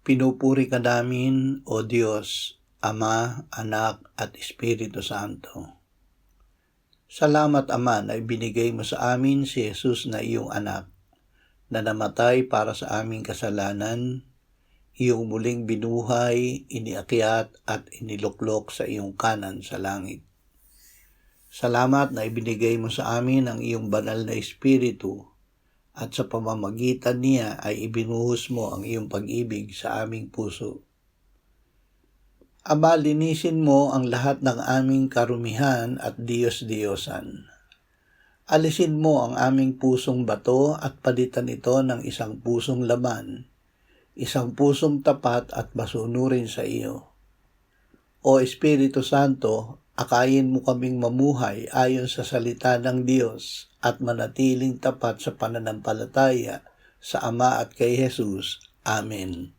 Pinupuri ka namin, O Diyos, Ama, Anak, at Espiritu Santo. Salamat, Ama, na ibinigay mo sa amin si Jesus na iyong anak, na namatay para sa aming kasalanan, iyong muling binuhay, iniakyat at iniluklok sa iyong kanan sa langit. Salamat na ibinigay mo sa amin ang iyong banal na Espiritu, at sa pamamagitan niya ay ibinuhos mo ang iyong pag-ibig sa aming puso. Ama, linisin mo ang lahat ng aming karumihan at Diyos-Diyosan. Alisin mo ang aming pusong bato at palitan ito ng isang pusong laman, isang pusong tapat at masunurin sa iyo. O Espiritu Santo, akayin mo kaming mamuhay ayon sa salita ng Diyos at manatiling tapat sa pananampalataya sa Ama at kay Jesus. Amen.